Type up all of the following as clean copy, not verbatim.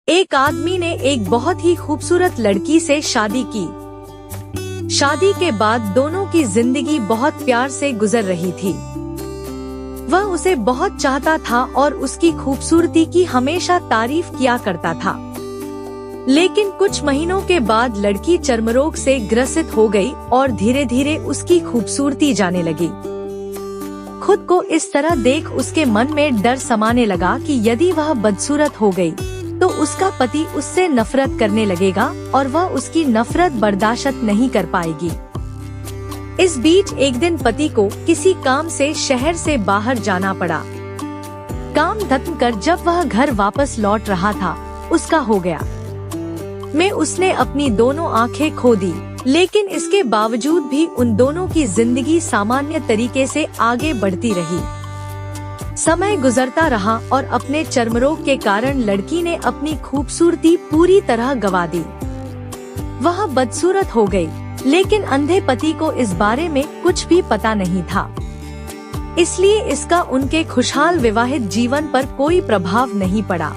एक आदमी ने एक बहुत ही खूबसूरत लड़की से शादी की। शादी के बाद दोनों की जिंदगी बहुत प्यार से गुजर रही थी। वह उसे बहुत चाहता था और उसकी खूबसूरती की हमेशा तारीफ किया करता था। लेकिन कुछ महीनों के बाद लड़की चर्मरोग से ग्रसित हो गई और धीरे धीरे उसकी खूबसूरती जाने लगी। खुद को इस तरह देख उसके मन में डर समाने लगा कि यदि वह बदसूरत हो गई तो उसका पति उससे नफरत करने लगेगा और वह उसकी नफरत बर्दाश्त नहीं कर पाएगी। इस बीच एक दिन पति को किसी काम से शहर से बाहर जाना पड़ा। काम खत्म कर जब वह घर वापस लौट रहा था, उसका हो गया में उसने अपनी दोनों आंखें खो दी। लेकिन इसके बावजूद भी उन दोनों की जिंदगी सामान्य तरीके से आगे बढ़ती रही। समय गुजरता रहा और अपने चर्मरोग के कारण लड़की ने अपनी खूबसूरती पूरी तरह गंवा दी। वह बदसूरत हो गई, लेकिन अंधे पति को इस बारे में कुछ भी पता नहीं था। इसलिए इसका उनके खुशहाल विवाहित जीवन पर कोई प्रभाव नहीं पड़ा।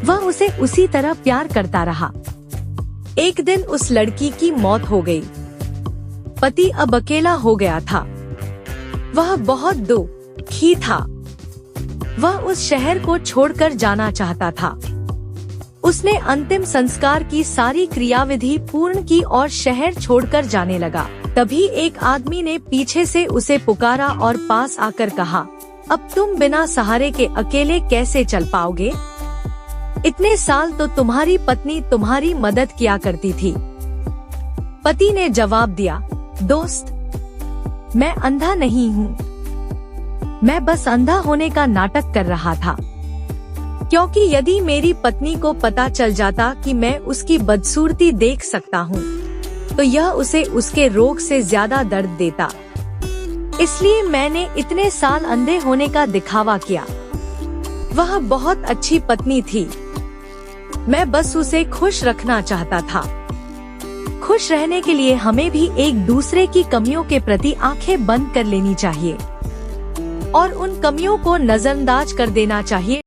वह उसे उसी तरह प्यार करता रहा। एक दिन उस लड़की की मौत हो गई। पति अब अकेला हो गया था। वह बहुत दुखी था। वह उस शहर को छोड़कर जाना चाहता था। उसने अंतिम संस्कार की सारी क्रियाविधि पूर्ण की और शहर छोड़कर जाने लगा। तभी एक आदमी ने पीछे से उसे पुकारा और पास आकर कहा, अब तुम बिना सहारे के अकेले कैसे चल पाओगे? इतने साल तो तुम्हारी पत्नी तुम्हारी मदद किया करती थी। पति ने जवाब दिया, दोस्त, मैं अंधा नहीं हूँ। मैं बस अंधा होने का नाटक कर रहा था, क्योंकि यदि मेरी पत्नी को पता चल जाता कि मैं उसकी बदसूरती देख सकता हूँ, तो यह उसे उसके रोग से ज्यादा दर्द देता। इसलिए मैंने इतने साल अंधे होने का दिखावा किया। वह बहुत अच्छी पत्नी थी। मैं बस उसे खुश रखना चाहता था। खुश रहने के लिए हमें भी एक दूसरे की कमियों के प्रति आंखें बंद कर लेनी चाहिए और उन कमियों को नजरअंदाज कर देना चाहिए